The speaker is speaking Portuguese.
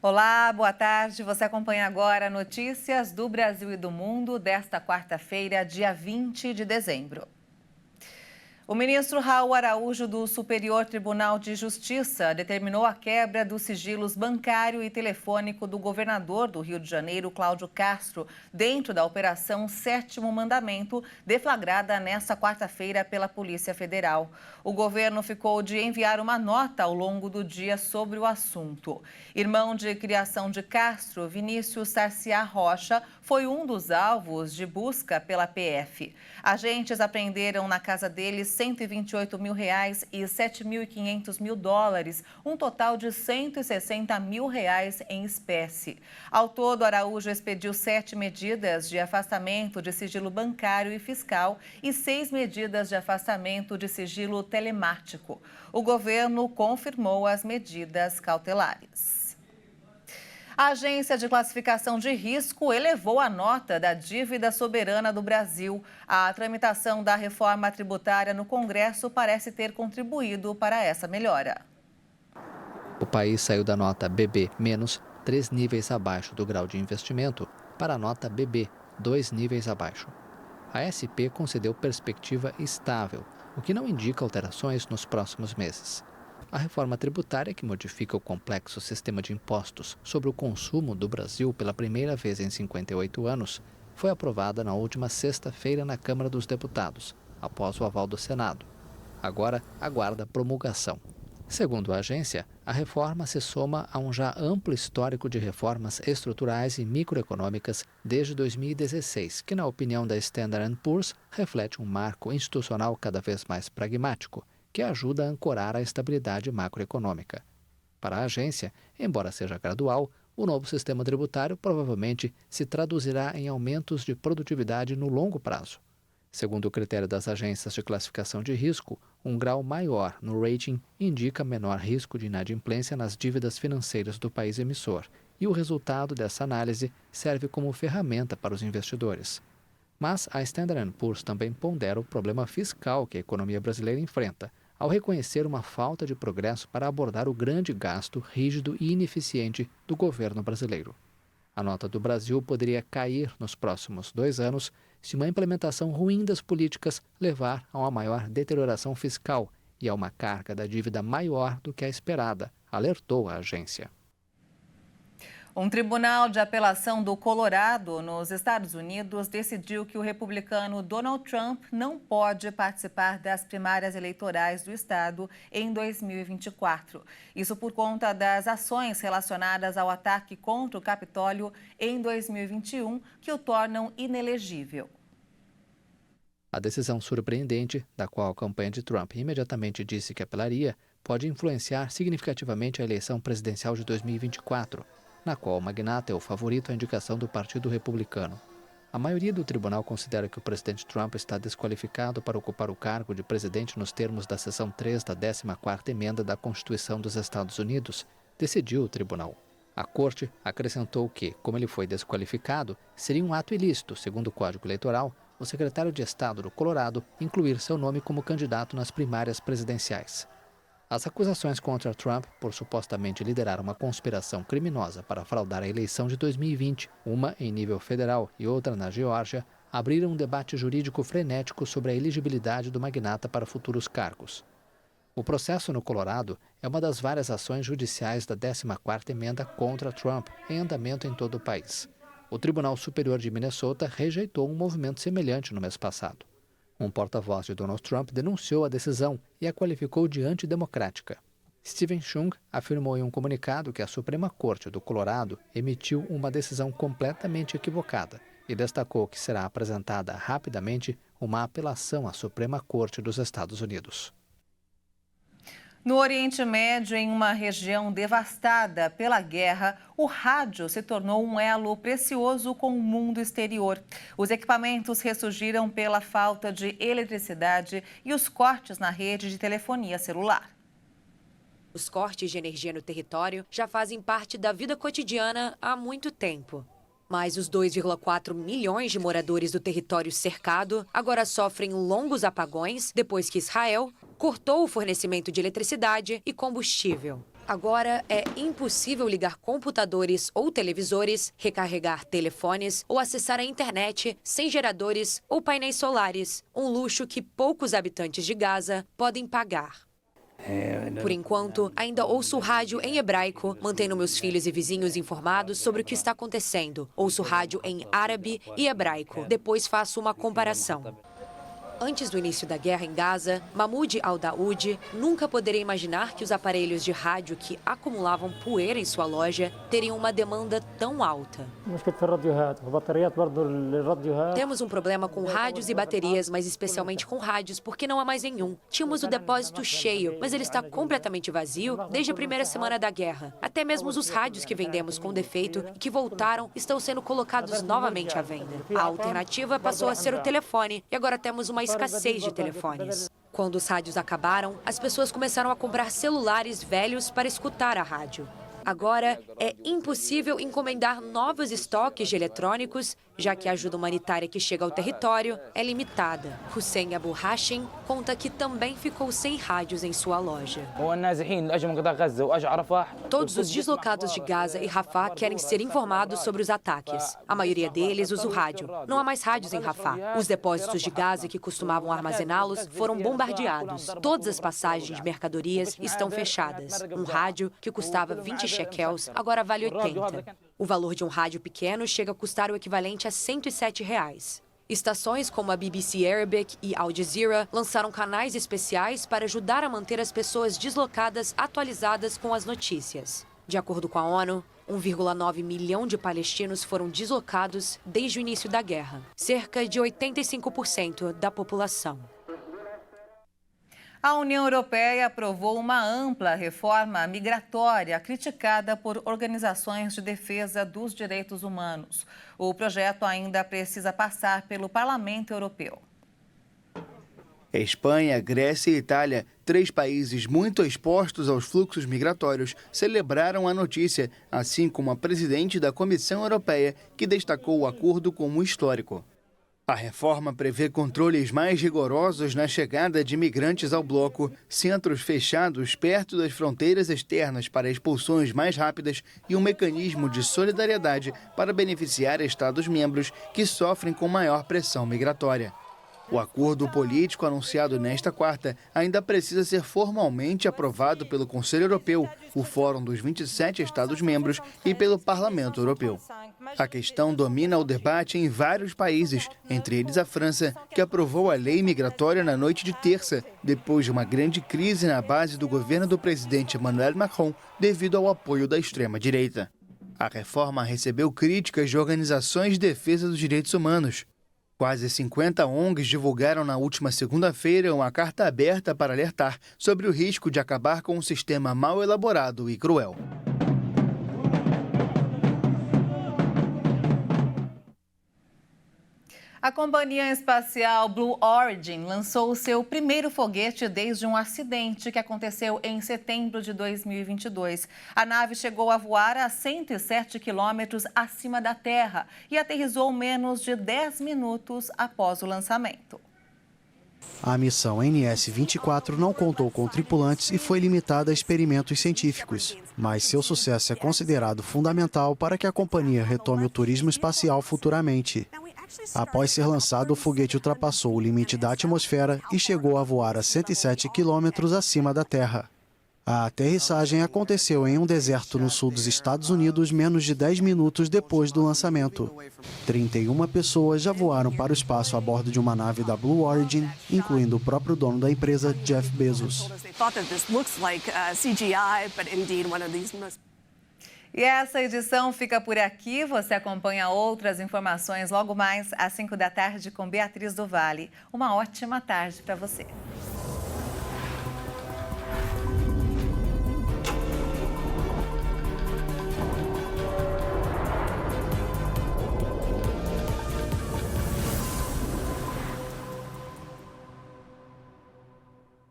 Olá, boa tarde. Você acompanha agora notícias do Brasil e do mundo desta quarta-feira, dia 20 de dezembro. O ministro Raul Araújo, do Superior Tribunal de Justiça, determinou a quebra dos sigilos bancário e telefônico do governador do Rio de Janeiro, Cláudio Castro, dentro da Operação Sétimo Mandamento, deflagrada nesta quarta-feira pela Polícia Federal. O governo ficou de enviar uma nota ao longo do dia sobre o assunto. Irmão de criação de Castro, Vinícius Sarciá Rocha, foi um dos alvos de busca pela PF. Agentes apreenderam na casa dele R$128 mil e $7.500, um total de R$160 mil em espécie. Ao todo, Araújo expediu 7 medidas de afastamento de sigilo bancário e fiscal e 6 medidas de afastamento de sigilo telemático. O governo confirmou as medidas cautelares. A Agência de Classificação de Risco elevou a nota da dívida soberana do Brasil. A tramitação da reforma tributária no Congresso parece ter contribuído para essa melhora. O país saiu da nota BB-, 3 níveis abaixo do grau de investimento, para a nota BB, 2 níveis abaixo. A SP concedeu perspectiva estável, o que não indica alterações nos próximos meses. A reforma tributária, que modifica o complexo sistema de impostos sobre o consumo do Brasil pela primeira vez em 58 anos, foi aprovada na última sexta-feira na Câmara dos Deputados, após o aval do Senado. Agora aguarda promulgação. Segundo a agência, a reforma se soma a um já amplo histórico de reformas estruturais e microeconômicas desde 2016, que, na opinião da Standard & Poor's, reflete um marco institucional cada vez mais pragmático, que ajuda a ancorar a estabilidade macroeconômica. Para a agência, embora seja gradual, o novo sistema tributário provavelmente se traduzirá em aumentos de produtividade no longo prazo. Segundo o critério das agências de classificação de risco, um grau maior no rating indica menor risco de inadimplência nas dívidas financeiras do país emissor, e o resultado dessa análise serve como ferramenta para os investidores. Mas a Standard & Poor's também pondera o problema fiscal que a economia brasileira enfrenta, ao reconhecer uma falta de progresso para abordar o grande gasto rígido e ineficiente do governo brasileiro. A nota do Brasil poderia cair nos próximos 2 anos se uma implementação ruim das políticas levar a uma maior deterioração fiscal e a uma carga da dívida maior do que a esperada, alertou a agência. Um tribunal de apelação do Colorado, nos Estados Unidos, decidiu que o republicano Donald Trump não pode participar das primárias eleitorais do estado em 2024. Isso por conta das ações relacionadas ao ataque contra o Capitólio em 2021, que o tornam inelegível. A decisão surpreendente, da qual a campanha de Trump imediatamente disse que apelaria, pode influenciar significativamente a eleição presidencial de 2024. Na qual o magnata é o favorito à indicação do Partido Republicano. A maioria do tribunal considera que o presidente Trump está desqualificado para ocupar o cargo de presidente nos termos da seção 3 da 14ª emenda da Constituição dos Estados Unidos, decidiu o tribunal. A corte acrescentou que, como ele foi desqualificado, seria um ato ilícito, segundo o Código Eleitoral, o secretário de Estado do Colorado incluir seu nome como candidato nas primárias presidenciais. As acusações contra Trump por supostamente liderar uma conspiração criminosa para fraudar a eleição de 2020, uma em nível federal e outra na Geórgia, abriram um debate jurídico frenético sobre a elegibilidade do magnata para futuros cargos. O processo no Colorado é uma das várias ações judiciais da 14ª emenda contra Trump em andamento em todo o país. O Tribunal Superior de Minnesota rejeitou um movimento semelhante no mês passado. Um porta-voz de Donald Trump denunciou a decisão e a qualificou de antidemocrática. Steven Chung afirmou em um comunicado que a Suprema Corte do Colorado emitiu uma decisão completamente equivocada e destacou que será apresentada rapidamente uma apelação à Suprema Corte dos Estados Unidos. No Oriente Médio, em uma região devastada pela guerra, o rádio se tornou um elo precioso com o mundo exterior. Os equipamentos ressurgiram pela falta de eletricidade e os cortes na rede de telefonia celular. Os cortes de energia no território já fazem parte da vida cotidiana há muito tempo. Mas os 2,4 milhões de moradores do território cercado agora sofrem longos apagões depois que Israel cortou o fornecimento de eletricidade e combustível. Agora é impossível ligar computadores ou televisores, recarregar telefones ou acessar a internet sem geradores ou painéis solares, um luxo que poucos habitantes de Gaza podem pagar. Por enquanto, ainda ouço rádio em hebraico, mantendo meus filhos e vizinhos informados sobre o que está acontecendo. Ouço rádio em árabe e hebraico. Depois faço uma comparação. Antes do início da guerra em Gaza, Mahmoud Al-Daoud nunca poderia imaginar que os aparelhos de rádio que acumulavam poeira em sua loja teriam uma demanda tão alta. Temos um problema com rádios e baterias, mas especialmente com rádios, porque não há mais nenhum. Tínhamos o depósito cheio, mas ele está completamente vazio desde a primeira semana da guerra. Até mesmo os rádios que vendemos com defeito e que voltaram estão sendo colocados novamente à venda. A alternativa passou a ser o telefone e agora temos uma escassez de telefones. Quando os rádios acabaram, as pessoas começaram a comprar celulares velhos para escutar a rádio. Agora, é impossível encomendar novos estoques de eletrônicos, já que a ajuda humanitária que chega ao território é limitada. Hussein Abu Hashim conta que também ficou sem rádios em sua loja. Todos os deslocados de Gaza e Rafah querem ser informados sobre os ataques. A maioria deles usa o rádio. Não há mais rádios em Rafah. Os depósitos de Gaza que costumavam armazená-los foram bombardeados. Todas as passagens de mercadorias estão fechadas. Um rádio que custava 20 shekels agora vale 80. O valor de um rádio pequeno chega a custar o equivalente a R$107. Estações como a BBC Arabic e Al Jazeera lançaram canais especiais para ajudar a manter as pessoas deslocadas atualizadas com as notícias. De acordo com a ONU, 1,9 milhão de palestinos foram deslocados desde o início da guerra, cerca de 85% da população. A União Europeia aprovou uma ampla reforma migratória criticada por organizações de defesa dos direitos humanos. O projeto ainda precisa passar pelo Parlamento Europeu. Espanha, Grécia e Itália, 3 países muito expostos aos fluxos migratórios, celebraram a notícia, assim como a presidente da Comissão Europeia, que destacou o acordo como histórico. A reforma prevê controles mais rigorosos na chegada de imigrantes ao bloco, centros fechados perto das fronteiras externas para expulsões mais rápidas e um mecanismo de solidariedade para beneficiar Estados-membros que sofrem com maior pressão migratória. O acordo político anunciado nesta quarta ainda precisa ser formalmente aprovado pelo Conselho Europeu, o Fórum dos 27 Estados-membros e pelo Parlamento Europeu. A questão domina o debate em vários países, entre eles a França, que aprovou a lei migratória na noite de terça, depois de uma grande crise na base do governo do presidente Emmanuel Macron devido ao apoio da extrema-direita. A reforma recebeu críticas de organizações de defesa dos direitos humanos. Quase 50 ONGs divulgaram na última segunda-feira uma carta aberta para alertar sobre o risco de acabar com um sistema mal elaborado e cruel. A companhia espacial Blue Origin lançou o seu primeiro foguete desde um acidente que aconteceu em setembro de 2022. A nave chegou a voar a 107 quilômetros acima da Terra e aterrissou menos de 10 minutos após o lançamento. A missão NS-24 não contou com tripulantes e foi limitada a experimentos científicos, mas seu sucesso é considerado fundamental para que a companhia retome o turismo espacial futuramente. Após ser lançado, o foguete ultrapassou o limite da atmosfera e chegou a voar a 107 quilômetros acima da Terra. A aterrissagem aconteceu em um deserto no sul dos Estados Unidos menos de 10 minutos depois do lançamento. 31 pessoas já voaram para o espaço a bordo de uma nave da Blue Origin, incluindo o próprio dono da empresa, Jeff Bezos. E essa edição fica por aqui. Você acompanha outras informações logo mais às 5 da tarde com Beatriz do Vale. Uma ótima tarde para você.